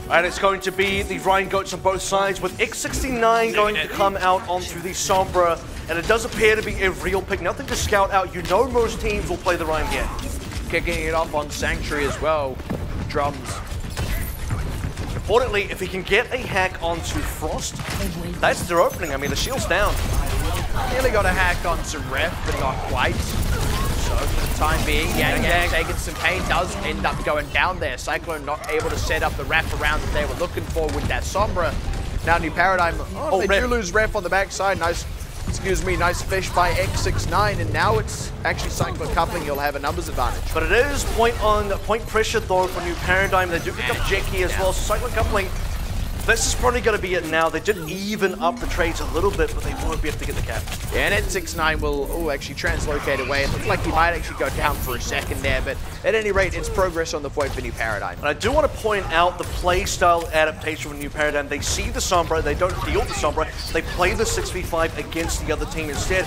And it's going to be the Rhine Goats on both sides, with X69 going to come out onto the Sombra. And it does appear to be a real pick. Nothing to scout out. You know most teams will play the Rhine here. Kicking it off on Sanctuary as well. Drums. Importantly, if he can get a hack onto Frost, that's their opening. I mean, the shield's down. Nearly got a hack onto Ref, but not quite. So, for the time being, Yang taking some pain, does end up going down there. Cyclone not able to set up the wraparound that they were looking for with that Sombra. Now, New Paradigm, they do lose Ref on the backside. Nice fish by X69, and now it's actually Cyclone coupling. You'll have a numbers advantage. But it is point pressure though for New Paradigm. They do pick up Jackie as well, so Cyclone coupling. This is probably going to be it now. They did even up the trades a little bit, but they won't be able to get the cap. Yeah, and X69 will actually translocate away. It looked like he might actually go down for a second there, but at any rate, it's progress on the point for New Paradigm. And I do want to point out the play style adaptation for New Paradigm. They see the Sombra, they don't deal the Sombra, they play the 6v5 against the other team instead.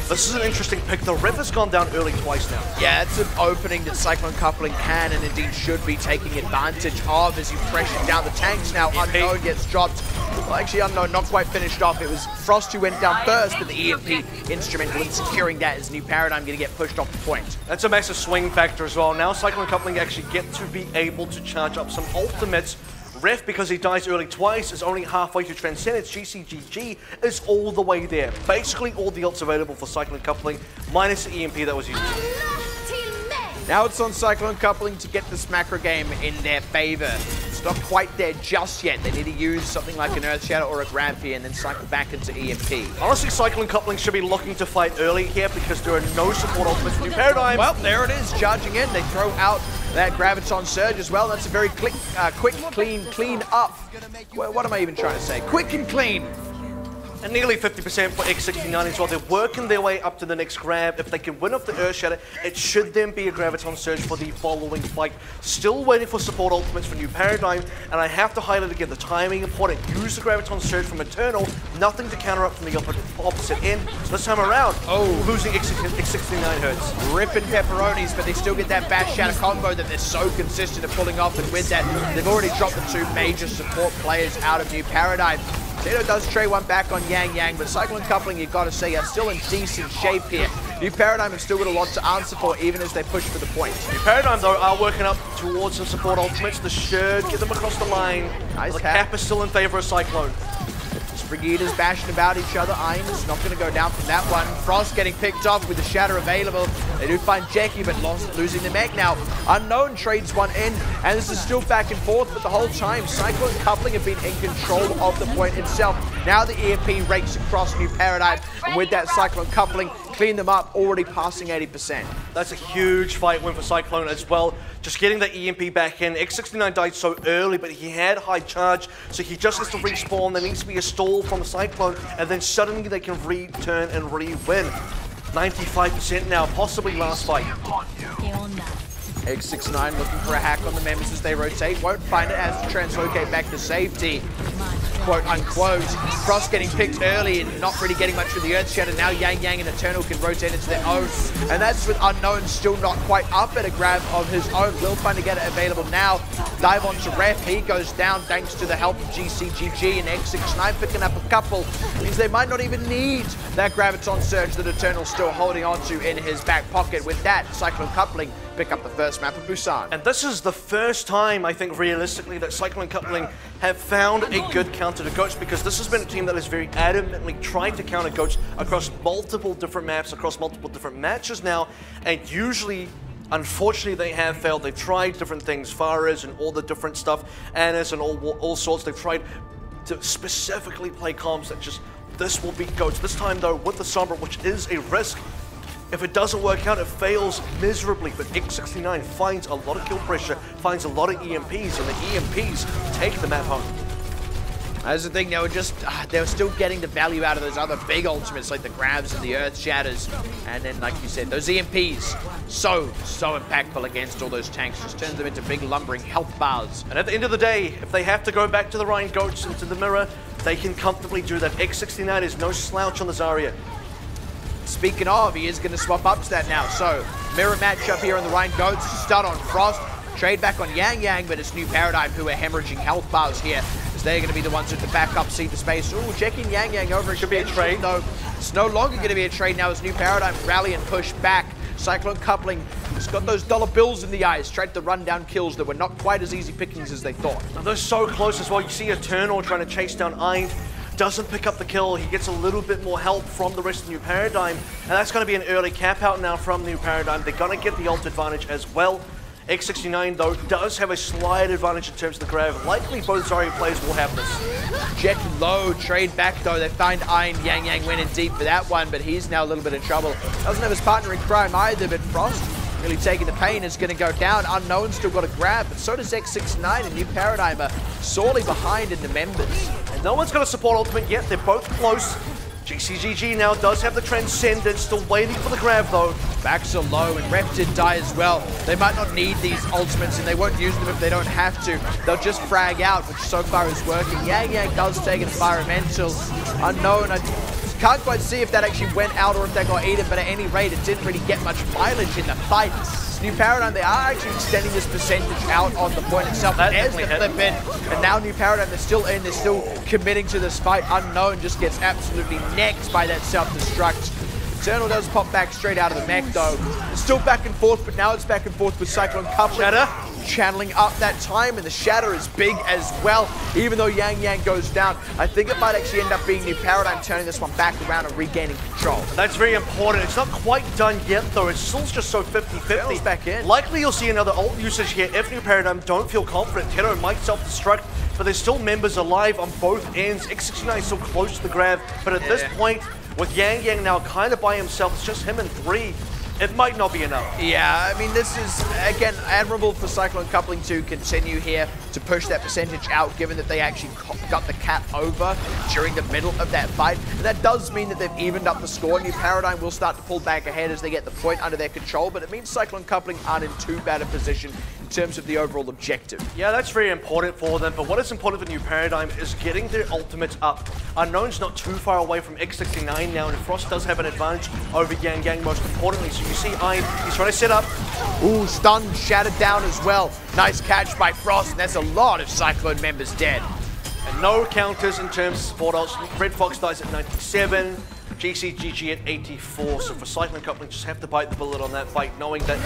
This is an interesting pick. The Ref has gone down early twice now. Yeah, it's an opening that Cyclone coupling can and indeed should be taking advantage of as you pressure down the tanks now. Unknown gets dropped. Well, actually, Unknown not quite finished off. It was Frost who went down first, but the EMP instrumental in securing that as New Paradigm going to get pushed off the point. That's a massive swing factor as well. Now Cyclone coupling actually get to be able to charge up some ultimates. Ref, because he dies early twice, is only halfway to Transcendence. GCGG is all the way there. Basically all the ults available for Cyclone coupling, minus the EMP that was used. Now it's on Cyclone coupling to get this macro game in their favor. It's not quite there just yet. They need to use something like an Earth Shadow or a Grab here and then cycle back into EMP. Honestly, Cyclone coupling should be looking to fight early here because there are no support ultimates for New Paradigm. Well, there it is, charging in. They throw out that Graviton Surge as well. That's a very quick, clean up. Well, what am I even trying to say? Quick and clean. And nearly 50% for X69 as well. They're working their way up to the next grab. If they can win off the Earth Shatter, it should then be a Graviton Surge for the following fight. Still waiting for support ultimates for New Paradigm, and I have to highlight again, the timing important. Use the Graviton Surge from Eternal, nothing to counter up from the opposite end. So this time around, losing X69 hurts. Ripping pepperonis, but they still get that Bash Shatter combo that they're so consistent at pulling off, and with that, they've already dropped the two major support players out of New Paradigm. Zeno does tray one back on Yang, but Cyclone coupling, you've got to say, are still in decent shape here. New Paradigm have still got a lot to answer for, even as they push for the point. New Paradigm, though, are working up towards some support ultimates. The should get them across the line. Nice the cap is still in favor of Cyclone. Brigaders bashing about each other. Iron is not going to go down from that one. Frost getting picked off with the Shatter available. They do find Jackie, but losing the mech now. Unknown trades one in, and this is still back and forth, but the whole time, Cyclone coupling have been in control of the point itself. Now the EMP rakes across New Paradigm, and with that Cyclone coupling, clean them up, already passing 80%. That's a huge fight win for Cyclone as well. Just getting the EMP back in. X69 died so early, but he had high charge, so he just has to respawn. There needs to be a stall from Cyclone, and then suddenly they can return and re-win. 95% now, possibly last fight. X69 looking for a hack on the members as they rotate. Won't find it, has to translocate back to safety. Quote unquote. Frost getting picked early and not really getting much of the Earth Shatter. Now Yang and Eternal can rotate into their own. And that's with Unknown still not quite up at a grab of his own. Will find to get it available now. Dive onto Ref. He goes down thanks to the help of GCGG, and X69 picking up a couple. Means they might not even need that Graviton Surge that Eternal's still holding onto in his back pocket. With that, Cyclone coupling pick up the first map of Busan. And this is the first time, I think, realistically, that Cyclone coupling have found a good counter to Goats, because this has been a team that has very adamantly tried to counter Goats across multiple different maps, across multiple different matches now, and usually, unfortunately, they have failed. They've tried different things, Faras and all the different stuff, Annas and all sorts. They've tried to specifically play comps that just, this will beat Goats. This time, though, with the Sombra, which is a risk, if it doesn't work out, it fails miserably, but X69 finds a lot of kill pressure, finds a lot of EMPs, and the EMPs take the map home. That's the thing, they were still getting the value out of those other big ultimates like the Grabs and the Earth Shatters. And then, like you said, those EMPs, so impactful against all those tanks. Just turns them into big lumbering health bars. And at the end of the day, if they have to go back to the Rhine Goats into the mirror, they can comfortably do that. X69 is no slouch on the Zarya. Speaking of, he is going to swap up to that now. So, mirror matchup here on the Rhine Goats. Start on Frost. Trade back on Yang, but it's New Paradigm who are hemorrhaging health bars here, as they're going to be the ones with the backup, see the space. Ooh, checking Yang over. It should be a trade. though. It's no longer going to be a trade now as New Paradigm rally and push back. Cyclone coupling has got those dollar bills in the eyes, tried to run down kills that were not quite as easy pickings as they thought. Now, they're so close as well. You see Eternal trying to chase down Eind. Doesn't pick up the kill. He gets a little bit more help from the rest of New Paradigm, and that's going to be an early cap out now from New Paradigm. They're going to get the ult advantage as well. X69 though does have a slight advantage in terms of the grab. Likely both Zarya players will have this. Jet low, trade back though. They find Eind. Yang went in deep for that one, but he's now a little bit in trouble. Doesn't have his partner in crime either, but Frost really taking the pain is going to go down. Unknown still got a grab, but so does X69, and New Paradigm are sorely behind in the members. And no one's got a support ultimate yet. They're both close. GCGG now does have the Transcendence, still waiting for the grab though. Backs are low, and Rep did die as well. They might not need these ultimates, and they won't use them if they don't have to. They'll just frag out, which so far is working. Yang does take an environmental. Unknown, I can't quite see if that actually went out or if that got eaten, but at any rate, it didn't really get much mileage in the fight. New Paradigm, they are actually extending this percentage out on the point itself. There's the flip in, and now New Paradigm, they're still in, they're still committing to this fight. Unknown just gets absolutely necked by that self-destruct. Eternal does pop back straight out of the mech though. It's still back and forth, but now it's back and forth with Cyclone coupling. Shatter channeling up that time, and the shatter is big as well. Even though Yang goes down, I think it might actually end up being New Paradigm turning this one back around and regaining control. That's very important. It's not quite done yet though. It's still just so 50-50. Back in. Likely you'll see another ult usage here if New Paradigm don't feel confident. Tero might self-destruct, but there's still members alive on both ends. X69 is still close to the grab, but at this point, with Yang now kind of by himself, it's just him and 3. It might not be enough. Yeah, I mean, this is, again, admirable for Cyclone coupling to continue here to push that percentage out, given that they actually got the cap over during the middle of that fight. And that does mean that they've evened up the score. New Paradigm will start to pull back ahead as they get the point under their control, but it means Cyclone coupling aren't in too bad a position in terms of the overall objective. Yeah, that's very important for them, but what is important for New Paradigm is getting their ultimates up. Unknown's not too far away from X69 now, and Frost does have an advantage over Yang most importantly. So you see Eind, he's trying to set up. Ooh, stunned, shattered down as well. Nice catch by Frost, and that's a lot of Cyclone members dead. And no counters in terms of support ults. Red Fox dies at 97. GCGG at 84, so for Cyclone coupling, just have to bite the bullet on that fight, knowing that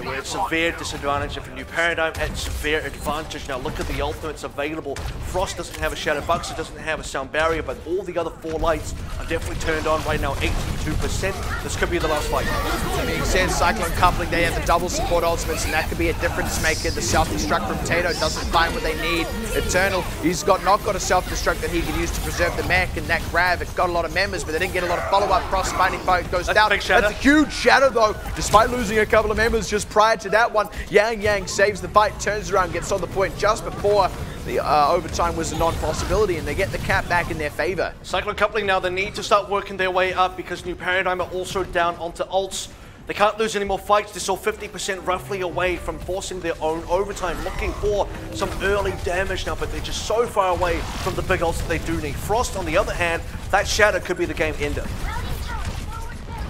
we're at severe disadvantage. And for New Paradigm, at severe advantage. Now look at the ultimates available. Frost doesn't have a Shadow Buxer, doesn't have a Sound Barrier, but all the other 4 lights are definitely turned on right now, 82%. This could be the last fight. That being said, Cyclone coupling, they have the double support ultimates, and that could be a difference maker. The self-destruct from Tato doesn't find what they need. Eternal, he's not got a self-destruct that he can use to preserve the mech, and that grab, it got a lot of members, but they didn't get a lot of follow-up. Frost finding fight goes down. Big shatter. That's a huge shatter though, despite losing a couple of members just prior to that one. Yang saves the fight, turns around, gets on the point just before the overtime was a non-possibility, and they get the cap back in their favor. Cyclone coupling now, they need to start working their way up because New Paradigm are also down onto ults. They can't lose any more fights. They're still 50% roughly away from forcing their own overtime, looking for some early damage now, but they're just so far away from the big ults that they do need. Frost, on the other hand, that shatter could be the game ender.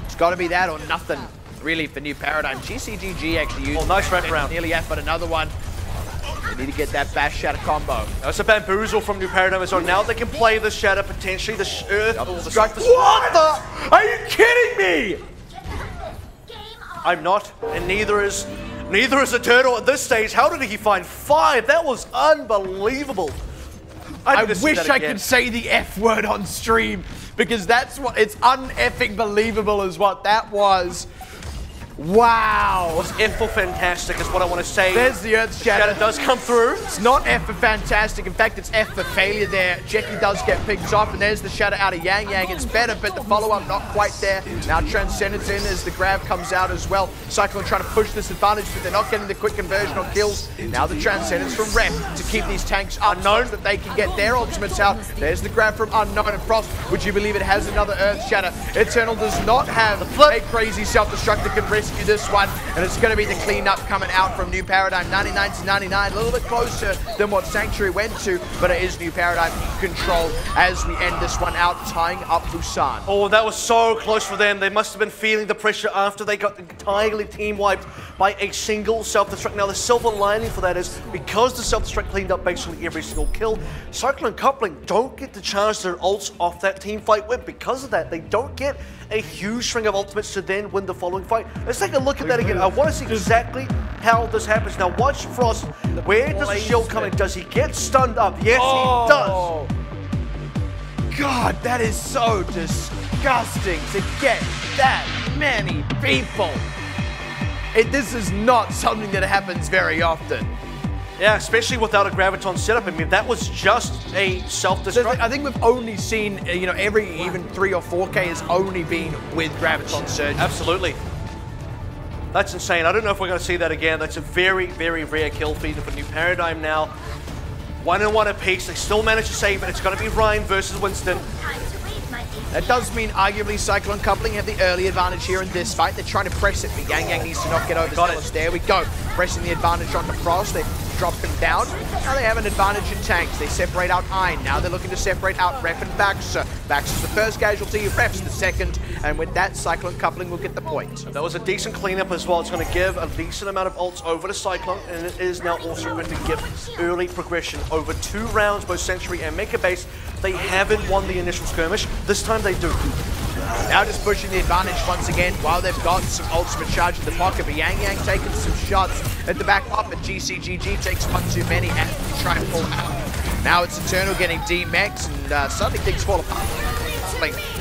It's got to be that or nothing, really, for New Paradigm. GCGG actually used nice wrap around. Nearly F, but another one. They need to get that bash shatter combo. That's a bamboozle from New Paradigm as well. Now they can play the shatter potentially. The earth. What the? Are you kidding me? I'm not, and neither is Eternal at this stage. How did he find 5? That was unbelievable. I wish I could say the F word on stream, because that's what, it's un-effing believable is what that was. Wow. It was F for fantastic is what I want to say. There's the Earth Shatter. Shatter does come through. It's not F for fantastic. In fact, it's F for failure there. Jackie does get picked off, and there's the Shatter out of Yang. It's better, but the follow-up not quite there. Now Transcendence in as the grab comes out as well. Cyclone trying to push this advantage, but they're not getting the quick conversion on kills. Now the Transcendence from Rep to keep these tanks unknown that they can get their ultimates out. There's the grab from Unknown and Frost. Would you believe it has another Earth Shatter? Eternal does not have a crazy self-destruct that can risk rescue this one, and it's going to be the cleanup coming out from New Paradigm. 99 to 99, a little bit closer than what Sanctuary went to, but it is New Paradigm control as we end this one out, tying up Busan. Oh, that was so close for them. They must have been feeling the pressure after they got entirely team wiped by a single self-destruct. Now, the silver lining for that is because the self-destruct cleaned up basically every single kill, Cyclone Coupling don't get to charge their ults off that team fight win. Because of that, they don't get a huge string of ultimates to then win the following fight. Let's take a look at that again. I want to see exactly how this happens. Now, watch Frost. Where does the shield come in? Does he get stunned up? Yes, he does. God, that is so disgusting to get that many people. This is not something that happens very often. Yeah, especially without a Graviton setup. I mean, that was just a self-destruct. I think we've only seen, you know, every even 3 or 4K has only been with Graviton Surge. Absolutely. That's insane. I don't know if we're going to see that again. That's a very, very rare kill feed for New Paradigm now. 1-1 apiece. They still manage to save it. It's going to be Ryan versus Winston. That does mean arguably Cyclone Coupling have the early advantage here in this fight. They're trying to press it, but Yang Yang needs to not get overzealous. There we go. Pressing the advantage on the Frost. They drop him down. Now they have an advantage in tanks. They separate out Ein. Now they're looking to separate out Ref and Baxter. Baxter's the first casualty, Ref's the second. And with that, Cyclone Coupling will get the point. That was a decent cleanup as well. It's going to give a decent amount of ults over to Cyclone, and it is now also going to give early progression over 2 rounds, both Century and Mecha Base. They haven't won the initial skirmish. This time they do. Now just pushing the advantage once again while they've got some ultimate charge in the pocket, but Yang Yang taking some shots at the back up, and GCGG takes one too many and try to pull out. Now it's Eternal getting D-Max, and suddenly things fall apart.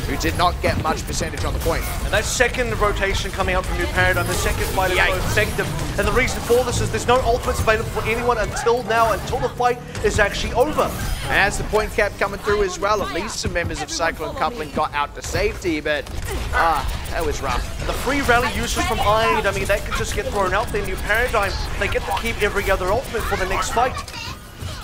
Who did not get much percentage on the point. And that second rotation coming out from New Paradigm, the second fight is so effective. And the reason for this is there's no ultimates available for anyone until now, until the fight is actually over. And as the point cap coming through as well, at least some members of Cyclone Coupling got out to safety, but that was rough. And the free rally uses from Ide, I mean, that could just get thrown out there. New Paradigm, they get to keep every other ultimate for the next fight.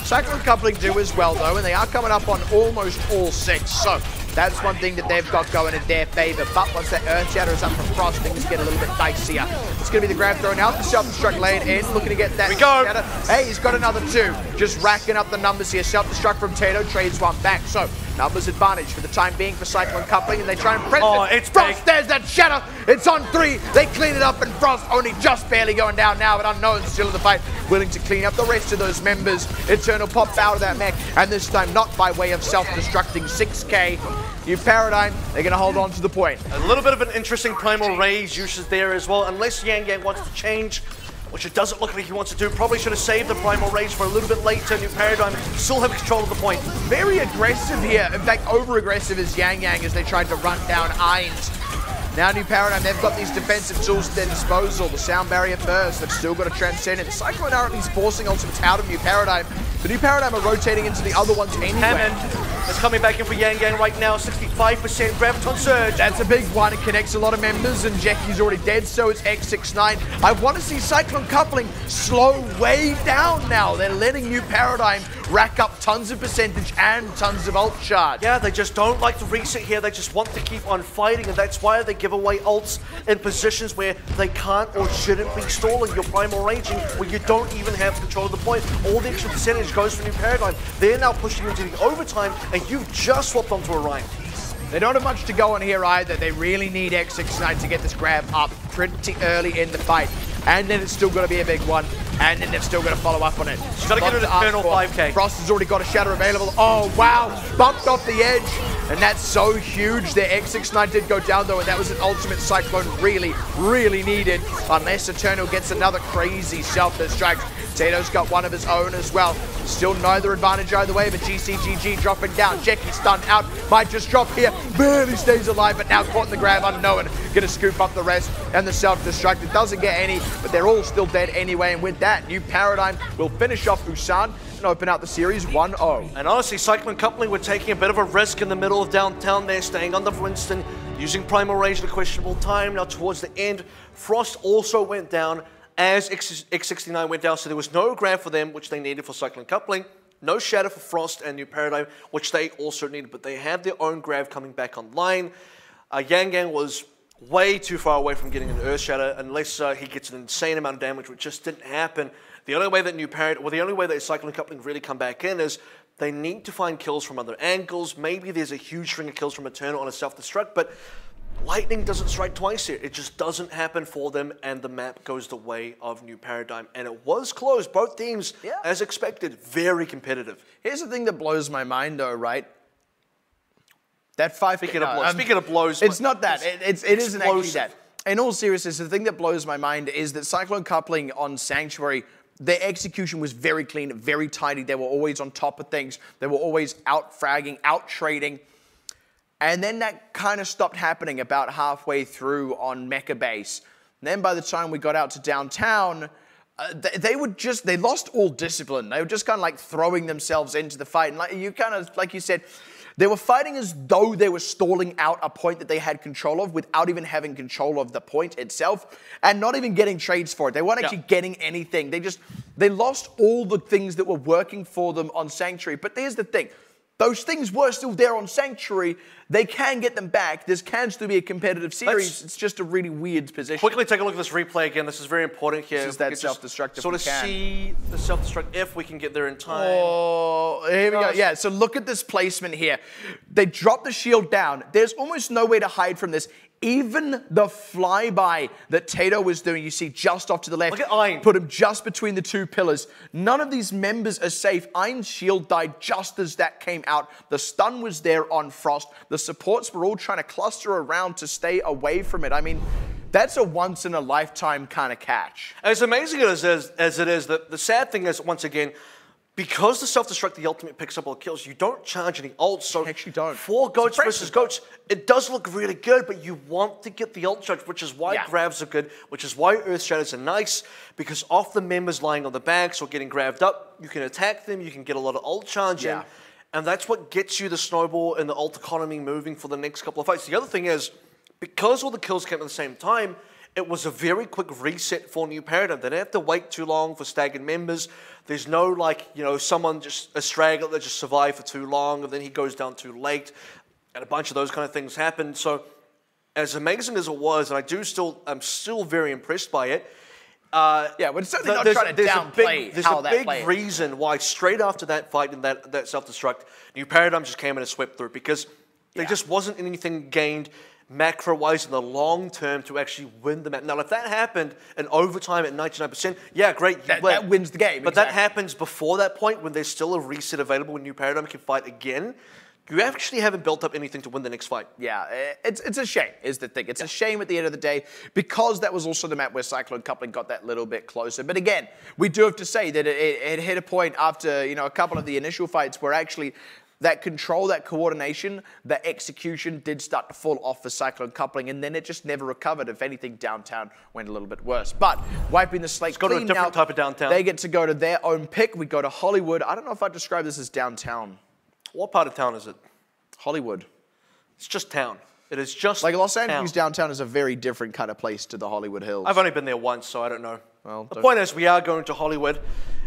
Cyclone Coupling do as well though, and they are coming up on almost all 6, so that's one thing that they've got going in their favor. But once that Earth Shatter is up from Frost, things get a little bit dicier. It's going to be the grab thrown out, the self-destruct laying in, looking to get that. Here we go. Shatter. Hey, he's got another 2. Just racking up the numbers here. Self-destruct from Tato, trades one back. So, numbers advantage for the time being for Cyclone Coupling, and they try and press it. It's Frost, there's that Shatter. It's on 3. They clean it up, and Frost only just barely going down now, but Unknown still in the fight, willing to clean up the rest of those members. Eternal popped out of that mech, and this time not by way of self-destructing 6K. New Paradigm, they're going to hold on to the point. A little bit of an interesting Primal Rage usage there as well, unless Yang Yang wants to change, which it doesn't look like he wants to do. Probably should have saved the Primal Rage for a little bit later. New Paradigm still have control of the point. Very aggressive here. In fact, over-aggressive is Yang Yang as they tried to run down Ainz. Now New Paradigm, they've got these defensive tools at their disposal. The sound barrier first, they've still got to transcend it. Cyclone are at least forcing ultimates out of New Paradigm. The New Paradigm are rotating into the other ones anyway. Hammond is coming back in for Yang Yang right now, 65% Graviton Surge. That's a big one, it connects a lot of members, and Jackie's already dead, so it's X69. I want to see Cyclone Coupling slow way down now. They're letting New Paradigm rack up tons of percentage and tons of ult charge. Yeah, they just don't like to reset here. They just want to keep on fighting, and that's why they give away ults in positions where they can't or shouldn't be stalling. Your Primal Raging, where you don't even have control of the point. All the extra percentage goes for New Paradigm. They're now pushing into the overtime, and you've just swapped onto Orion. They don't have much to go on here either. They really need X69 to get this grab up pretty early in the fight. And then it's still going to be a big one. And then they've still got to follow up on it. She's got to get an Eternal 5K. Frost has already got a Shatter available. Oh, wow. Bumped off the edge. And that's so huge. Their X69 did go down, though, and that was an ultimate Cyclone really, really needed. Unless Eternal gets another crazy self-destruct. Tato's got one of his own as well. Still neither advantage either way, but GCGG dropping down. Jackie stunned out. Might just drop here. Barely stays alive, but now caught in the grab. Unknown. Gonna scoop up the rest. And the self-destruct. It doesn't get any, but they're all still dead anyway. And with that, New Paradigm will finish off Busan and open out the series 1-0. And honestly, Cyclone Coupling were taking a bit of a risk in the middle of downtown there, staying under Winston, using Primal Rage at a questionable time. Now towards the end, Frost also went down as X69 went down, so there was no grab for them, which they needed for Cyclone Coupling. No Shadow for Frost and New Paradigm, which they also needed, but they have their own grab coming back online. Yang Yang was way too far away from getting an Earth Shatter unless he gets an insane amount of damage, which just didn't happen. The only way that the only way that Cyclone Coupling really come back in is they need to find kills from other angles. Maybe there's a huge string of kills from Eternal on a self-destruct, but lightning doesn't strike twice here. It just doesn't happen for them, and the map goes the way of New Paradigm. And it was close. Both teams, as expected, very competitive. Here's the thing that blows my mind, though, right? That 5... Speaking of blows... It's not that. It isn't actually that. In all seriousness, the thing that blows my mind is that Cyclone Coupling on Sanctuary, their execution was very clean, very tidy. They were always on top of things. They were always out-fragging, out-trading. And then that kind of stopped happening about halfway through on Mecha Base. And then by the time we got out to downtown, they lost all discipline. They were just kind of like throwing themselves into the fight. And like you said, they were fighting as though they were stalling out a point that they had control of without even having control of the point itself and not even getting trades for it. They weren't actually getting anything. They lost all the things that were working for them on Sanctuary. But here's the thing. Those things were still there on Sanctuary. They can get them back. This can still be a competitive series. It's just a really weird position. Quickly take a look at this replay again. This is very important here. This is that self-destruct. Sort of see the self-destruct if we can get there in time. Oh, here we go. Yeah, so look at this placement here. They drop the shield down. There's almost no way to hide from this. Even the flyby that Tato was doing, you see just off to the left. Look at Ein. Put him just between the two pillars. None of these members are safe. Ein's shield died just as that came out. The stun was there on Frost. The supports were all trying to cluster around to stay away from it. I mean, that's a once-in-a-lifetime kind of catch. As amazing as it is, the sad thing is, once again, because the self-destruct, the ultimate picks up all kills, you don't charge any ults. So you actually don't. For Goats versus Goats, it does look really good, but you want to get the ult charge, which is why grabs are good, which is why Earth Shatters are nice, because off the members lying on the backs or getting grabbed up, you can attack them, you can get a lot of ult charge in, and that's what gets you the snowball and the ult economy moving for the next couple of fights. The other thing is, because all the kills came at the same time, it was a very quick reset for New Paradigm. They didn't have to wait too long for staggered members. There's no, someone just a straggler that just survived for too long and then he goes down too late. And a bunch of those kind of things happened. So as amazing as it was, and I'm still very impressed by it. We're certainly not trying to downplay how that played. There's a big reason why straight after that fight and that self-destruct, New Paradigm just came in and swept through because there just wasn't anything gained macro-wise in the long term to actually win the match. Now, if that happened in overtime at 99%, yeah, great, that wins the game. But that happens before that point when there's still a reset available when New Paradigm can fight again. You actually haven't built up anything to win the next fight. Yeah, it's a shame, is the thing. It's a shame at the end of the day because that was also the map where Cyclone Coupling got that little bit closer. But again, we do have to say that it hit a point after a couple of the initial fights where actually that control, that coordination, that execution did start to fall off for Cyclone Coupling, and then it just never recovered. If anything, downtown went a little bit worse. But wiping the slate clean, go to a different type of downtown. They get to go to their own pick. We go to Hollywood. I don't know if I'd describe this as downtown. What part of town is it? Hollywood. It's just town. It is just like Los Angeles downtown is a very different kind of place to the Hollywood Hills. I've only been there once, so I don't know. Well, the point is we are going to Hollywood.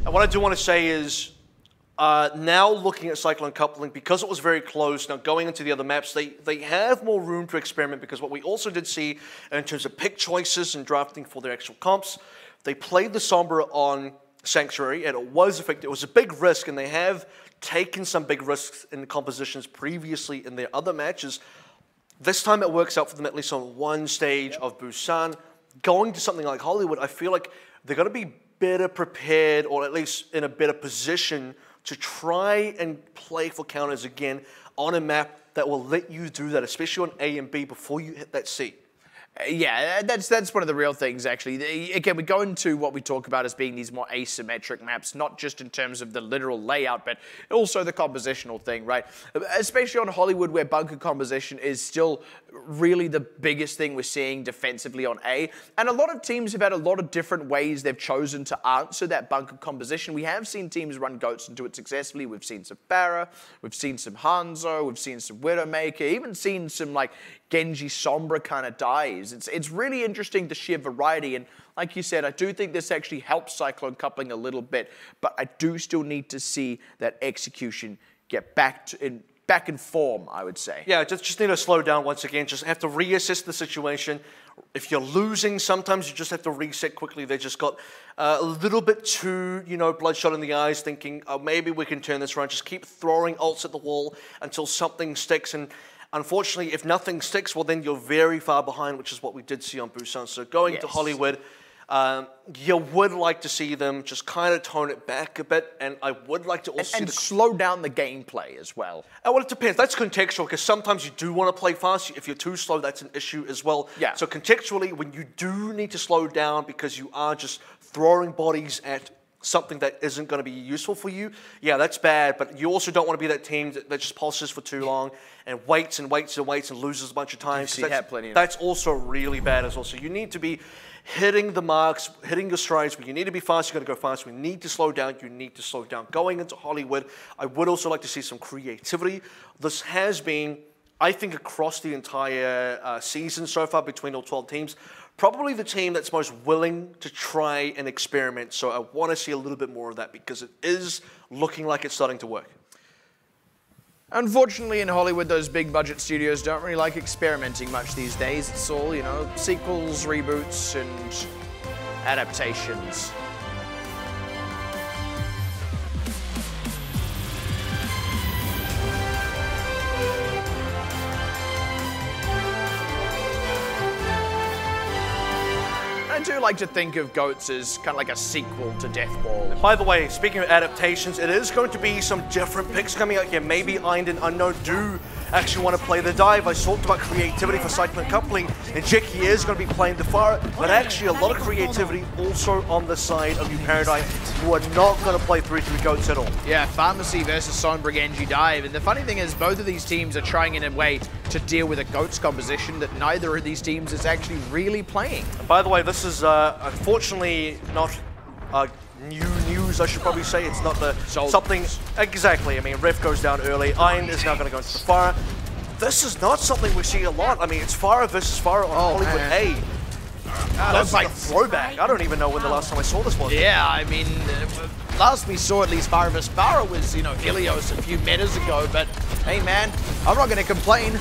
And what I do want to say is, now looking at Cyclone Coupling, because it was very close, now going into the other maps, they have more room to experiment because what we also did see in terms of pick choices and drafting for their actual comps, they played the Sombra on Sanctuary and it was effective. It was a big risk and they have taken some big risks in the compositions previously in their other matches. This time it works out for them at least on one stage of Busan. Going to something like Hollywood, I feel like they're going to be better prepared or at least in a better position to try and play for counters again on a map that will let you do that, especially on A and B before you hit that C. Yeah, that's one of the real things, actually. Again, we go into what we talk about as being these more asymmetric maps, not just in terms of the literal layout, but also the compositional thing, right? Especially on Hollywood, where bunker composition is still really the biggest thing we're seeing defensively on A. And a lot of teams have had a lot of different ways they've chosen to answer that bunker composition. We have seen teams run Goats and do it successfully. We've seen some Pharah, we've seen some Hanzo, we've seen some Widowmaker, even seen some like Genji Sombra kind of dies. It's really interesting, the sheer variety, and like you said, I do think this actually helps Cyclone Coupling a little bit, but I do still need to see that execution get back to, back in form, I would say. Yeah, just need to slow down once again. Just have to reassess the situation. If you're losing, sometimes you just have to reset quickly. They just got a little bit too, bloodshot in the eyes, thinking, oh, maybe we can turn this around. Just keep throwing ults at the wall until something sticks. And unfortunately, if nothing sticks, well, then you're very far behind, which is what we did see on Busan. So going to Hollywood, you would like to see them just kind of tone it back a bit, and I would like to also and slow down the gameplay as well. Well, it depends. That's contextual, because sometimes you do want to play fast. If you're too slow, that's an issue as well. Yeah. So contextually, when you do need to slow down because you are just throwing bodies at something that isn't going to be useful for you, yeah, that's bad. But you also don't want to be that team that just pulses for too long and waits and waits and waits and loses a bunch of times. That's also really bad as well. So you need to be hitting the marks, hitting your strides. When you need to be fast, you're going to go fast. When you need to slow down, you need to slow down. Going into Hollywood, I would also like to see some creativity. This has been, I think, across the entire season so far between all 12 teams, probably the team that's most willing to try and experiment. So I want to see a little bit more of that, because it is looking like it's starting to work. Unfortunately, in Hollywood, those big budget studios don't really like experimenting much these days. It's all, sequels, reboots, and adaptations. I do like to think of GOATS as kind of like a sequel to Deathball. By the way, speaking of adaptations, it is going to be some different picks coming out here. Maybe Eind and Unknown do actually want to play the dive. I talked about creativity for Cyclone coupling, and Jeki is going to be playing the fire, but actually a lot of creativity also on the side of New Paradigm, who are not going to play 3-3 GOATS at all. Yeah, Pharmacy versus Sonbrig NG dive, and the funny thing is both of these teams are trying in a way to deal with a GOATS composition that neither of these teams is actually really playing. And by the way, this is unfortunately not new news, I should probably say. It's not the something exactly. I mean, Ref goes down early. Eind is now going to go into the fire. This is not something we see a lot. I mean, it's Farah versus Farah on Hollywood A. That's like a throwback. I don't even know when the last time I saw this was. Yeah, I mean, last we saw at least Farah versus Farah was, Ilios a few metas ago, but hey man, I'm not going to complain.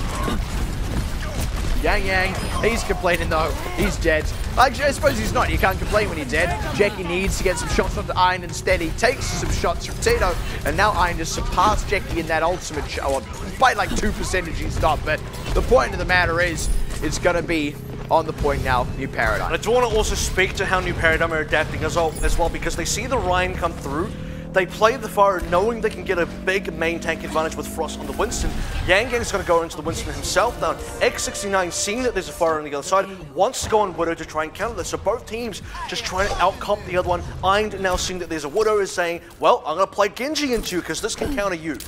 Yang, he's complaining though. He's dead. Actually, I suppose he's not. You can't complain when you're dead. Jeki needs to get some shots onto Eind instead. He takes some shots from Tito, and now Eind has surpassed Jeki in that ultimate shot. By like 2% he's not, but the point of the matter is, it's going to be on the point now, New Paradigm. And I do want to also speak to how New Paradigm are adapting as well, because they see the Ryan come through. They play the fire knowing they can get a big main tank advantage with Frost on the Winston. Yang is going to go into the Winston himself now. X69, seeing that there's a fire on the other side, wants to go on Widow to try and counter this. So both teams just trying to outcomp the other one. Eind now seeing that there's a Widow is saying, well, I'm going to play Genji into you because this can counter you.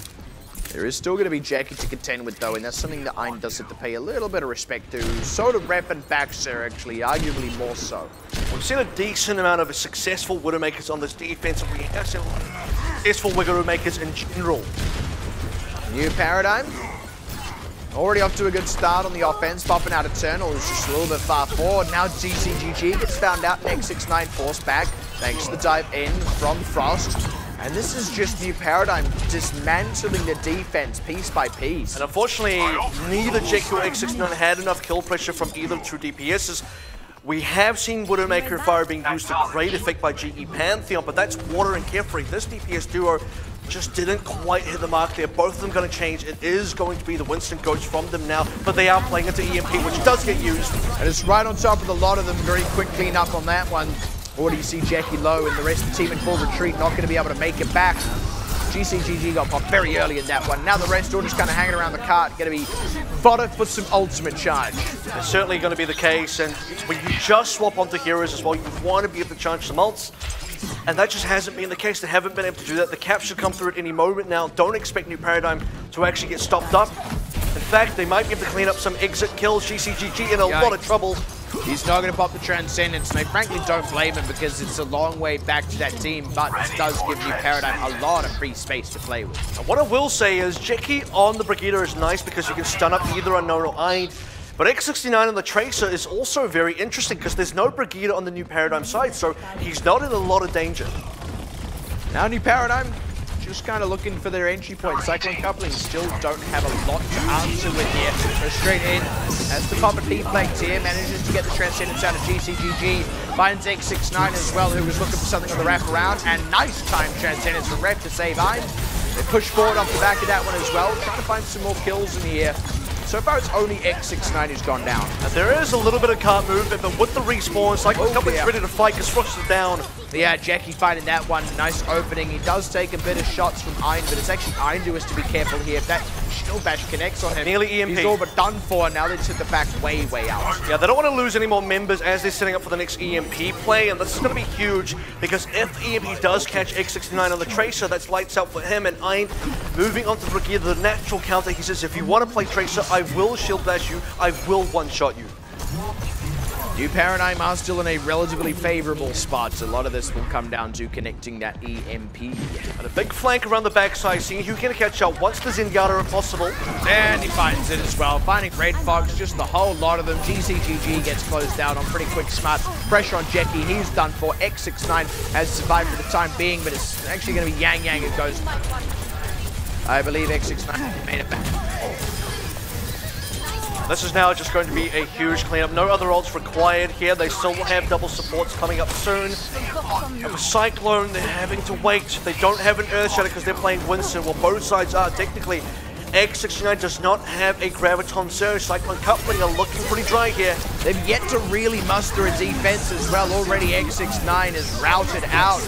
There is still going to be Jeki to contend with though, and that's something that Eind does have to pay a little bit of respect to. So do Rep and Baxter actually, arguably more so. We've seen a decent amount of successful Widowmakers on this defense, and we have seen successful Widowmakers in general. New Paradigm, already off to a good start on the offense, popping out Eternal, who's just a little bit far forward. Now GCGG gets found out, X69 forced back, thanks to the dive in from Frost. And this is just New Paradigm dismantling the defense piece by piece. And unfortunately, neither Jeki or X69 had enough kill pressure from either two DPSs. We have seen Widowmaker Fire being used to great effect by GE Pantheon, but that's Water and Carefree. This DPS duo just didn't quite hit the mark there. Both of them going to change. It is going to be the Winston Ghost from them now, but they are playing into EMP, which does get used. And it's right on top of a lot of them. Very quick clean up on that one. Already see Jeki low and the rest of the team in full retreat, not going to be able to make it back. GCGG got popped very early in that one. Now the rest all just kind of hanging around the cart, going to be fodder for some ultimate charge. It's certainly going to be the case, and when you just swap onto heroes as well, you want to be able to charge some ults. And that just hasn't been the case. They haven't been able to do that. The cap should come through at any moment now. Don't expect New Paradigm to actually get stopped up. In fact, they might be able to clean up some exit kills. GCGG in a lot of trouble. He's not going to pop the Transcendence, and I frankly don't blame him because it's a long way back to that team, but it does give New Paradigm a lot of free space to play with. And what I will say is Jeki on the Brigitte is nice because you can stun up either Unknown or Eind. But X69 on the Tracer is also very interesting because there's no Brigitte on the New Paradigm side, so he's not in a lot of danger. Now New Paradigm just kind of looking for their entry point. Cyclone Coupling still don't have a lot to answer with here. So straight in, as the Pop and P flanks here, manages to get the Transcendence out of GCGG, finds X69 as well, who was looking for something on the wraparound, and nice time Transcendence from Ref to save Ein. They push forward off the back of that one as well, trying to find some more kills in here. So far, it's only X69 who's gone down. And there is a little bit of cart movement, but with the respawn, Cyclone Coupling's ready to fight because Frost is down. Yeah, Jackie finding that one. Nice opening. He does take a bit of shots from Ein, but it's actually Ein who has to be careful here. If that Shield Bash connects on him, nearly EMP. He's all but done for. Now they took the back way out. Yeah, they don't want to lose any more members as they're setting up for the next EMP play, and this is going to be huge because if EMP does catch X69 on the Tracer, that's lights out for him, and Ein moving on to the natural counter. He says, if you want to play Tracer, I will Shield Bash you, I will one-shot you. New Paradigm are still in a relatively favorable spot, so a lot of this will come down to connecting that EMP. And a big flank around the backside, seeing who can catch up once the Zenyatta if possible. And he finds it as well, finding Red Fox, just the whole lot of them. GCGG gets closed down on pretty quick smart. Pressure on Jackie, he's done for. X69 has survived for the time being, but it's actually going to be Yang who goes. I believe X69 made it back. This is now just going to be a huge cleanup. No other ults required here. They still have double supports coming up soon. And for Cyclone, they're having to wait. They don't have an Earthshatter because they're playing Winston. Well, both sides are technically. X69 does not have a Graviton Surge. Cyclone Coupling are looking pretty dry here. They've yet to really muster a defense as well. Already X69 is routed out.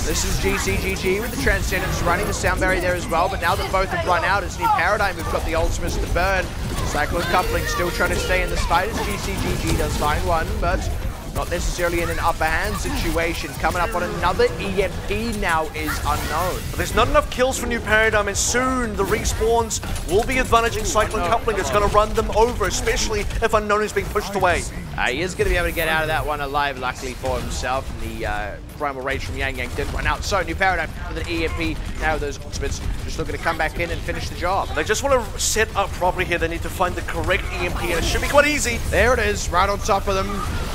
This is GCGG with the Transcendence running the sound barrier there as well, but now that both have run out, it's New Paradigm who've got the ultimates to burn. Cyclone Coupling still trying to stay in this fight as GCGG does find one, but not necessarily in an upper hand situation. Coming up on another EMP now is unknown. But there's not enough kills for New Paradigm, and soon the respawns will be advantaging Cyclone Coupling. It's going to run them over, especially if Unknown is being pushed away. He is going to be able to get out of that one alive, luckily for himself. And the Primal Rage from Yang did run out. So New Paradigm with an EMP, now those ultimates just looking to come back in and finish the job. They just want to set up properly here. They need to find the correct EMP, and it should be quite easy. There it is, right on top of them.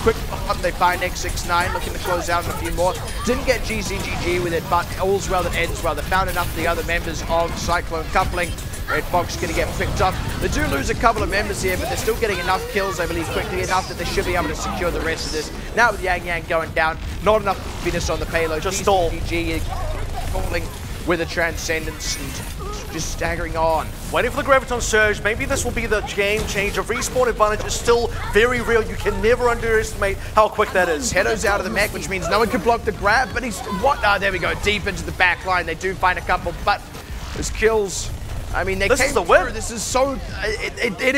Quick up, they find X69, looking to close out a few more. Didn't get GCGG with it, but all's well that ends well. They found enough of the other members of Cyclone Coupling. Red Fox going to get picked up. They do lose a couple of members here, but they're still getting enough kills, I believe, quickly enough that they should be able to secure the rest of this. Now with Yang going down, not enough finish on the payload. Just stall. GCGG falling with a Transcendence and just staggering on. Waiting for the Graviton Surge. Maybe this will be the game changer. Respawn advantage is still very real. You can never underestimate how quick that is. Hedo's out of the mech, which means no one can block the grab, but he's... What? Ah, there we go. Deep into the back line. They do find a couple, but his kills... I mean, they this came is the win. This is so... It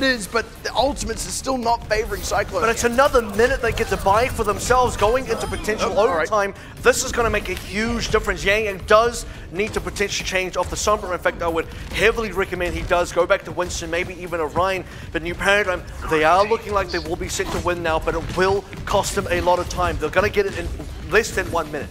is, but the ultimates is still not favoring Cyclone. But it's another minute they get to buy for themselves going into potential overtime. Right. This is going to make a huge difference. Yang does need to potentially change off the Sombra. In fact, I would heavily recommend he does go back to Winston, maybe even a Ryan. But New Paradigm, they are looking like they will be set to win now, but it will cost them a lot of time. They're going to get it in less than 1 minute.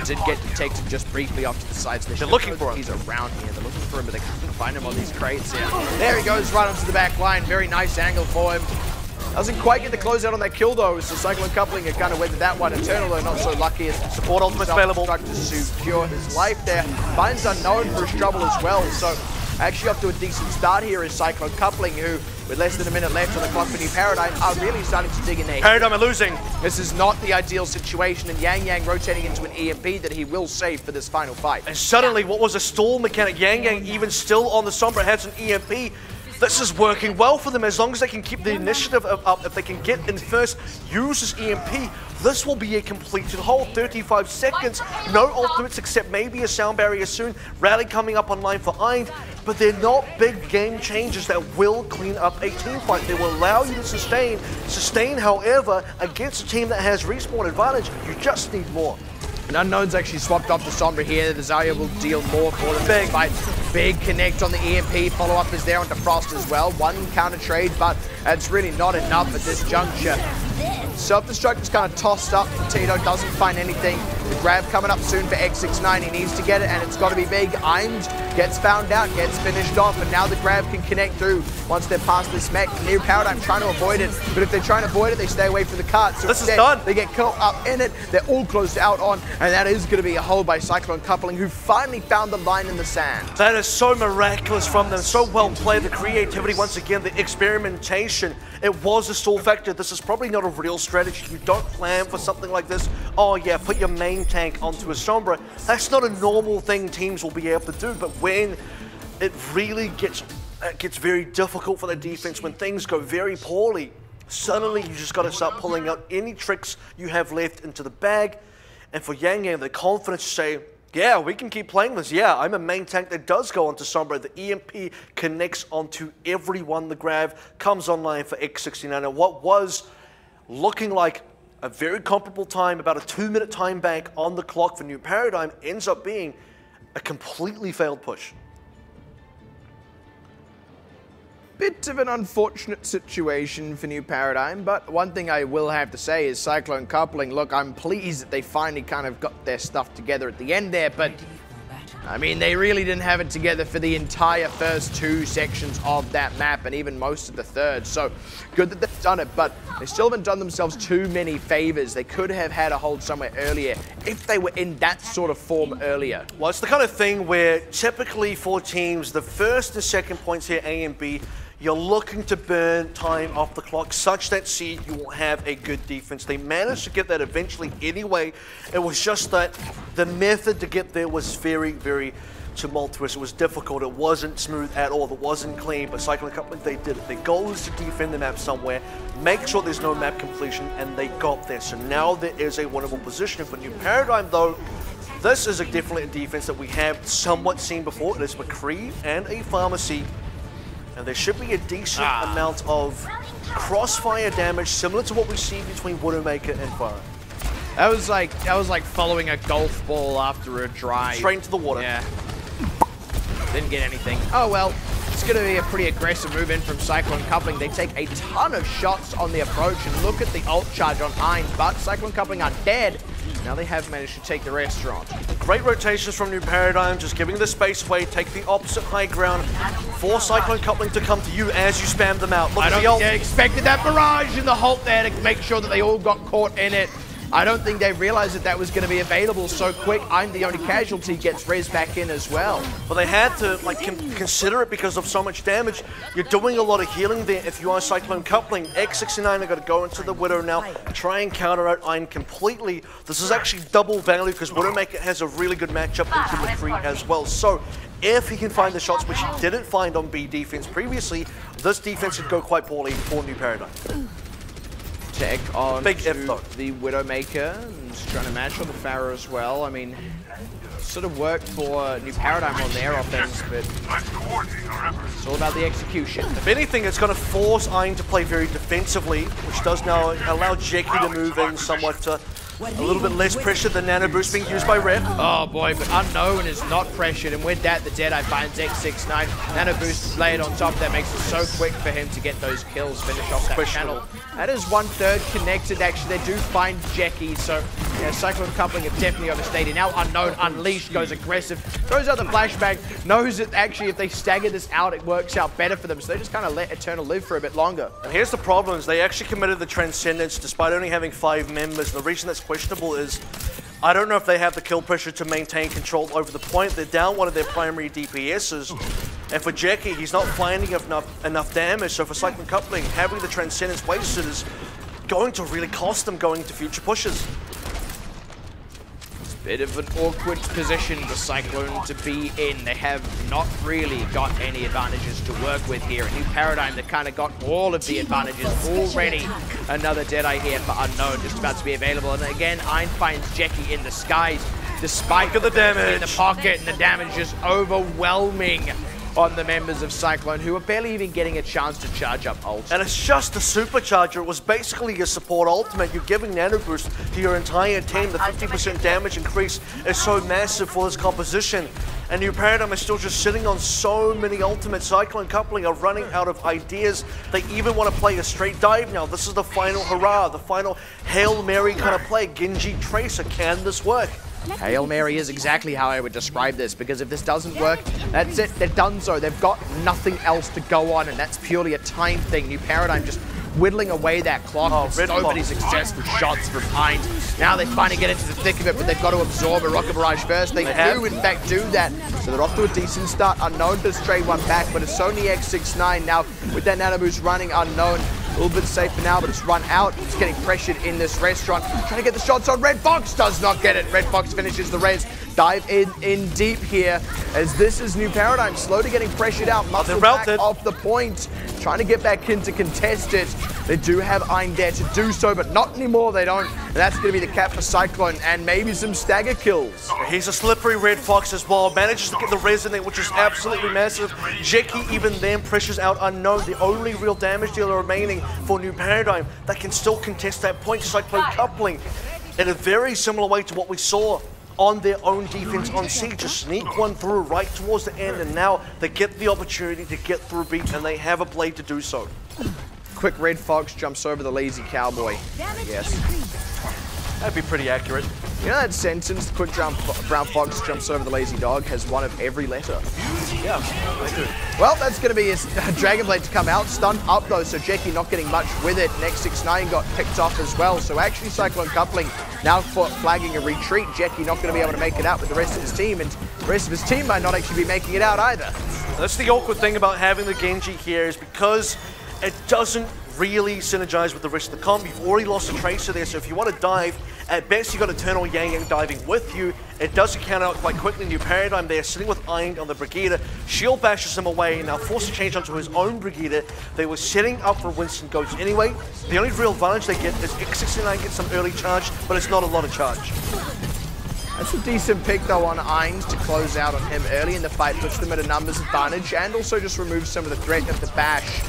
Did get detected just briefly off to the sides. They're looking for him. He's around here. They're looking for him, but they can't find him on these crates here. There he goes, right onto the back line. Very nice angle for him. Doesn't quite get the closeout on that kill though, so Cyclone Coupling are kind of weathered that one. Eternal though not so lucky as support ultimate available. To secure his life there. Finds Unknown for his trouble as well, so actually up to a decent start here is Cyclone Coupling, who with less than a minute left on the clock for New Paradigm are really starting to dig in there. Paradigm are losing. This is not the ideal situation, and Yang rotating into an EMP that he will save for this final fight. And suddenly what was a stall mechanic, Yang even still on the Sombra has an EMP. This is working well for them as long as they can keep the initiative up. If they can get in first, use this EMP, this will be a completed whole 35 seconds. No ultimates except maybe a sound barrier soon. Rally coming up online for Ein, but they're not big game changers that will clean up a team fight. They will allow you to sustain. Sustain, however, against a team that has respawn advantage, you just need more. And Unknown's actually swapped off to Sombra here. The Zarya will deal more for them. Big fight. Big connect on the EMP. Follow-up is there onto Frost as well. One counter trade, but it's really not enough at this juncture. Self-destruct is kind of tossed up. Tito doesn't find anything. The grab coming up soon for X69. He needs to get it, and it's got to be big. Imes gets found out, gets finished off, and now the grab can connect through once they're past this mech. New Paradigm trying to avoid it, but if they're trying to avoid it, they stay away from the cart. So this instead, is done. They get caught up in it. They're all closed out on, and that is going to be a hold by Cyclone Coupling, who finally found the line in the sand. That is so miraculous from them. So well played. The creativity, once again, the experimentation. It was a stall factor. This is probably not a real strategy. You don't plan for something like this. Oh yeah, put your main tank onto a Sombra. That's not a normal thing teams will be able to do, but when it really gets very difficult for the defense, when things go very poorly, suddenly you just got to start pulling out any tricks you have left into the bag. And for Yang Yang, the confidence to say, yeah, we can keep playing this. Yeah, I'm a main tank that does go onto Sombra. The EMP connects onto everyone. The grab comes online for X69. And what was looking like a very comparable time, about a 2-minute time bank on the clock for New Paradigm, ends up being a completely failed push. Bit of an unfortunate situation for New Paradigm, but one thing I will have to say is Cyclone Coupling, look, I'm pleased that they finally kind of got their stuff together at the end there, but I mean, they really didn't have it together for the entire first 2 sections of that map and even most of the third. So good that they've done it, but they still haven't done themselves too many favors. They could have had a hold somewhere earlier if they were in that sort of form earlier. Well, it's the kind of thing where typically for teams, the first and second points here, A and B, you're looking to burn time off the clock such that Seed you will have a good defense. They managed to get that eventually anyway. It was just that the method to get there was very, very tumultuous. It was difficult. It wasn't smooth at all. It wasn't clean, but Cyclone Coupling, they did it. Their goal is to defend the map somewhere, make sure there's no map completion, and they got there. So now there is a winnable position for New Paradigm, though. This is definitely a defense that we have somewhat seen before. It is McCree and a Pharmacy. And there should be a decent amount of crossfire damage, similar to what we see between Widowmaker and Fire. That was like following a golf ball after a drive. Straight into the water. Yeah. Didn't get anything. Oh well. It's going to be a pretty aggressive move in from Cyclone Coupling. They take a ton of shots on the approach, and look at the ult charge on Ein, but Cyclone Coupling are dead. Now they have managed to take the restaurant. Great rotations from New Paradigm, just giving the space away, take the opposite high ground, for Cyclone Coupling to come to you as you spam them out. Look I at don't the ult. think they expected that barrage in the halt there to make sure that they all got caught in it. I don't think they realized that that was going to be available so quick. I'm the only casualty, gets res back in as well. But they had to consider it because of so much damage. You're doing a lot of healing there if you are Cyclone Coupling. X69 are going to go into the Widow now, try and counter out Ein completely. This is actually double value because Widowmaker has a really good matchup into McCree as well. So if he can find the shots, which he didn't find on B defense previously, this defense could go quite poorly for New Paradigm. Check on Big F though. The Widowmaker, and just trying to match on the Pharaoh as well. I mean, sort of worked for New Paradigm on their offense, but it's all about the execution. If anything, it's going to force Ein to play very defensively, which does now allow Jackie to move in somewhat to a little bit less pressure than Nano Boost being used by Ref. Oh boy, but Unknown is not pressured, and with that, the Deadeye finds X69. Nano Boost layered on top, that makes it so quick for him to get those kills, finish off that channel. That is 1/3 connected, actually. They do find Jackie, so yeah, Cyclone Coupling have definitely overstayed. Now Unknown Unleashed goes aggressive, throws out the flashbang, knows that actually if they stagger this out, it works out better for them, so they just kind of let Eternal live for a bit longer. And here's the problem, is they actually committed the Transcendence despite only having 5 members. The reason that's questionable is I don't know if they have the kill pressure to maintain control over the point. They're down one of their primary DPSs. And for Jackie, he's not finding enough damage. So for Cyclone Coupling, having the Transcendence wasted is going to really cost them going into future pushes. Bit of an awkward position for Cyclone to be in. They have not really got any advantages to work with here. A New Paradigm that kind of got all of the advantages already. Another Deadeye here for Unknown, just about to be available. And again, Ein finds Jackie in the skies, despite the damage in the pocket, and the damage is overwhelming on the members of Cyclone, who are barely even getting a chance to charge up ult. And it's just a supercharger. It was basically your support ultimate. You're giving nano boost to your entire team. The 50% damage increase is so massive for this composition. And New Paradigm is still just sitting on so many ultimates. Cyclone Coupling are running out of ideas. They even want to play a straight dive now. This is the final hurrah, the final Hail Mary kind of play. Genji Tracer, can this work? Hail Mary is exactly how I would describe this, because if this doesn't work, that's it, they're done so. They've got nothing else to go on, and that's purely a time thing. New Paradigm just whittling away that clock with so many successful shots from behind. Now they finally get into the thick of it, but they've got to absorb a Rocket Barrage first. They do, in fact, do that. So they're off to a decent start. Unknown does trade one back, but it's only X69 now with that nano boost running. Unknown a little bit safer now, but it's run out. It's getting pressured in this restaurant. Trying to get the shots on. Red Fox does not get it. Red Fox finishes the res. Dive in deep here, as this is New Paradigm slowly getting pressured out. Muscle back off the point, trying to get back in to contest it. They do have Ein there to do so, but not anymore, they don't. And that's going to be the cap for Cyclone, and maybe some stagger kills. He's a slippery Red Fox as well. Manages to get the resonate, which is absolutely massive. Jackie even then pressures out Unknown, the only real damage dealer remaining for New Paradigm that can still contest that point. Cyclone Coupling in a very similar way to what we saw on their own defense on C, just sneak one through right towards the end, and now they get the opportunity to get through beat, and they have a blade to do so. Quick Red Fox jumps over the lazy cowboy, I guess. That'd be pretty accurate. You know that sentence, the quick brown fox jumps over the lazy dog, has one of every letter? Yeah, they do. Well, that's going to be his Dragon Blade to come out. Stunned up though, so Jackie not getting much with it. Next 6-9 got picked off as well. So actually Cyclone Coupling now flagging a retreat. Jackie not going to be able to make it out with the rest of his team, and the rest of his team might not actually be making it out either. That's the awkward thing about having the Genji here, is because it doesn't really synergize with the rest of the comp. You've already lost a Tracer there, so if you want to dive, at best you've got Eternal Yang Yang diving with you. It does count out quite quickly. New Paradigm there, sitting with Ein on the Brigida. Shield bashes him away, now forced to change onto his own Brigida. They were setting up for Winston Ghost anyway. The only real advantage they get is X69 gets some early charge, but it's not a lot of charge. That's a decent pick though on Ainz to close out on him early in the fight, puts them at a numbers advantage, and also just removes some of the threat of the bash.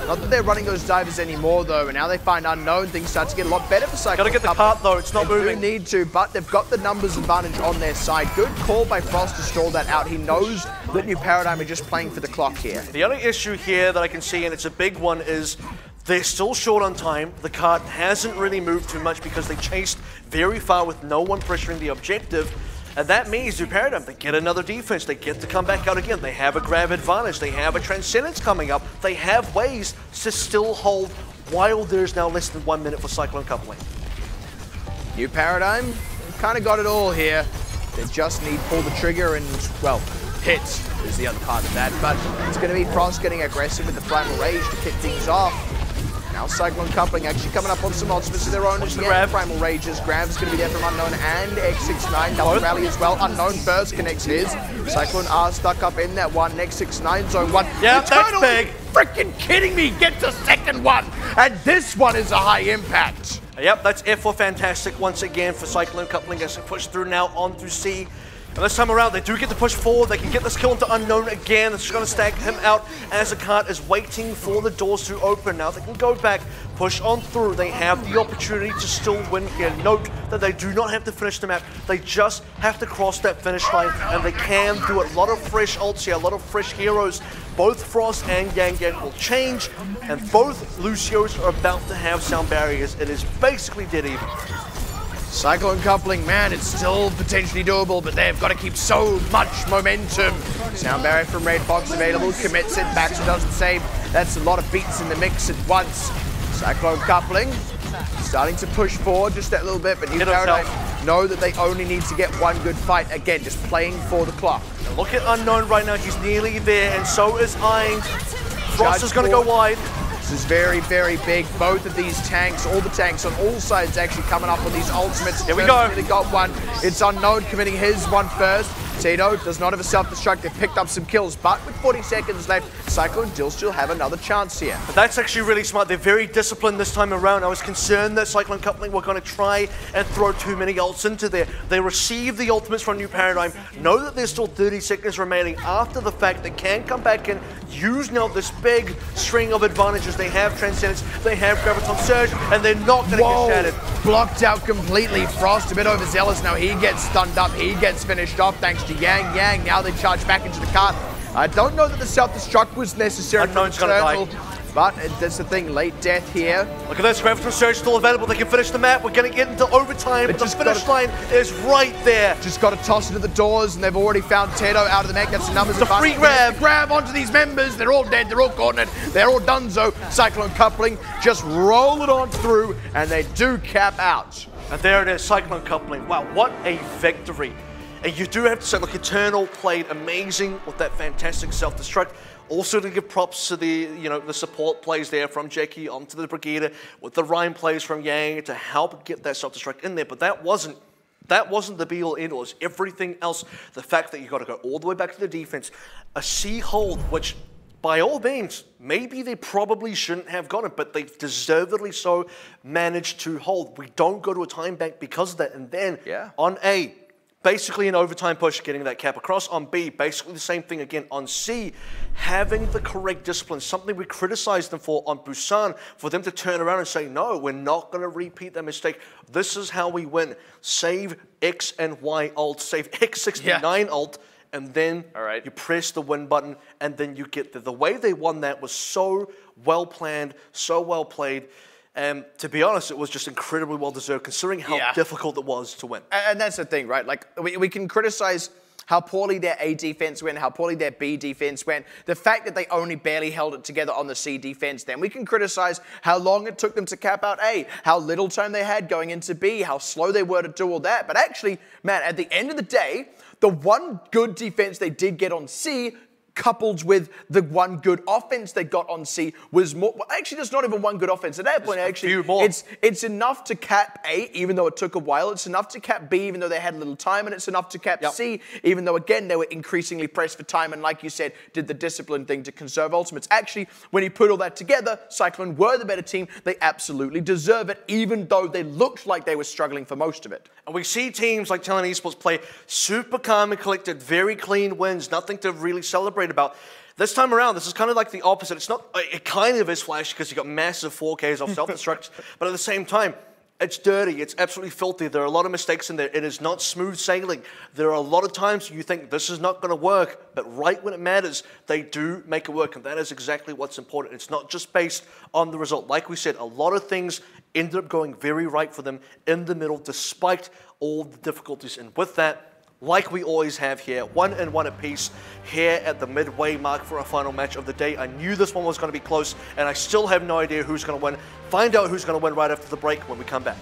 Not that they're running those divers anymore though, and now they find Unknown, things start to get a lot better for Cyclone. Gotta get the cart though, it's not moving. They do need to, but they've got the numbers advantage on their side. Good call by Frost to stall that out. He knows that New Paradigm are just playing for the clock here. The only issue here that I can see, and it's a big one, is they're still short on time. The cart hasn't really moved too much because they chased very far with no one pressuring the objective. And that means New Paradigm, they get another defense, they get to come back out again, they have a grab advantage, they have a Transcendence coming up, they have ways to still hold while there's now less than 1 minute for Cyclone Coupling. New Paradigm, they've kind of got it all here. They just need pull the trigger and, well, hit is the other part of that. But it's going to be Frost getting aggressive with the Primal Rage to kick things off. Now Cyclone Coupling actually coming up on some ultimates of their own as well. Primal Rages. Grab's going to be there from Unknown and X69. Double rally as well. Unknown first connects his. Cyclone are stuck up in that one. Next 6-9 zone one. Yeah, that's big. Freaking kidding me. Get the second one. And this one is a high impact. Yep, that's F for fantastic once again for Cyclone Coupling as they push through now on through C. And this time around, they do get to push forward. They can get this kill into Unknown again. It's going to stag him out as the cart is waiting for the doors to open. Now they can go back, push on through. They have the opportunity to still win here. Note that they do not have to finish the map. They just have to cross that finish line, and they can do it. A lot of fresh ults here, a lot of fresh heroes. Both Frost and Yang Yang will change, and both Lucios are about to have sound barriers. It is basically dead even. Cyclone Coupling, man, it's still potentially doable, but they've got to keep so much momentum. Sound barrier from Red Fox available, commits it, Baxter does the same. That's a lot of beats in the mix at once. Cyclone Coupling starting to push forward just that little bit, but New Paradigm know that they only need to get one good fight. Again, just playing for the clock. Now look at Unknown right now, he's nearly there, and so is Ein. Frost is going to go wide. This is very, very big. Both of these tanks, all the tanks on all sides actually coming up with these ultimates. Here we go. Really got one. It's Unknown committing his one first. Tito does not have a self-destruct. They've picked up some kills, but with 40 seconds left, Cyclone will still have another chance here. But that's actually really smart. They're very disciplined this time around. I was concerned that Cyclone Coupling were going to try and throw too many ults into there. They receive the ultimates from New Paradigm, know that there's still 30 seconds remaining after the fact. They can come back and use now this big string of advantages. They have Transcendence, they have Graviton Surge, and they're not going to get shattered. Blocked out completely. Frost a bit overzealous now. He gets stunned up. He gets finished off thanks to Yang Yang. Now they charge back into the car. I don't know that the self-destruct was necessary for the turtle, but that's the thing, late death here. Look at this, Graviton Surge still available. They can finish the map. We're going to get into overtime, but the finish line is right there. Just got to toss it to the doors, and they've already found Teto out of the mech. That's the numbers. The free grab. Grab onto these members. They're all dead. They're all cornered. They're all donezo. Cyclone Coupling just roll it on through, and they do cap out. And there it is, Cyclone Coupling. Wow, what a victory. And you do have to say, look, Eternal played amazing with that fantastic self-destruct. Also to give props to the, the support plays there from Jackie onto the Brigida, with the Rhyme plays from Yang to help get that self-destruct in there. But that wasn't the be-all end-all. It's everything else. The fact that you got to go all the way back to the defense, a C hold, which by all means, maybe they probably shouldn't have got it, but they deservedly so managed to hold. We don't go to a time bank because of that. And then on A, basically an overtime push, getting that cap across. On B, basically the same thing again. On C, having the correct discipline, something we criticized them for on Busan, for them to turn around and say, no, we're not going to repeat that mistake. This is how we win. Save X and Y ult, save X69 ult, and then you press the win button, and then you get there. The way they won that was so well planned, so well played. And to be honest, it was just incredibly well-deserved, considering how difficult it was to win. And that's the thing, right? Like, we can criticize how poorly their A defense went, how poorly their B defense went, the fact that they only barely held it together on the C defense. Then we can criticize how long it took them to cap out A, how little time they had going into B, how slow they were to do all that. But actually, man, at the end of the day, the one good defense they did get on C, coupled with the one good offense they got on C, was more. Well, actually, there's not even one good offense at that point. Actually, it's enough to cap A, even though it took a while. It's enough to cap B, even though they had a little time, and it's enough to cap C, even though again they were increasingly pressed for time. And like you said, did the discipline thing to conserve ultimates. Actually, when you put all that together, Cyclone were the better team. They absolutely deserve it, even though they looked like they were struggling for most of it. And we see teams like Talent Esports play super calm and collected, very clean wins, nothing to really celebrate about. This time around, this is kind of like the opposite. It's not, it kind of is flash because you got massive 4Ks off self-destruct, but at the same time, it's dirty, it's absolutely filthy. There are a lot of mistakes in there. It is not smooth sailing. There are a lot of times you think this is not going to work, but right when it matters, they do make it work, and that is exactly what's important. It's not just based on the result. Like we said, a lot of things ended up going very right for them in the middle, despite all the difficulties. And with that, like we always have here, 1-1 apiece here at the midway mark for our final match of the day. I knew this one was going to be close, and I still have no idea who's going to win. Find out who's going to win right after the break when we come back.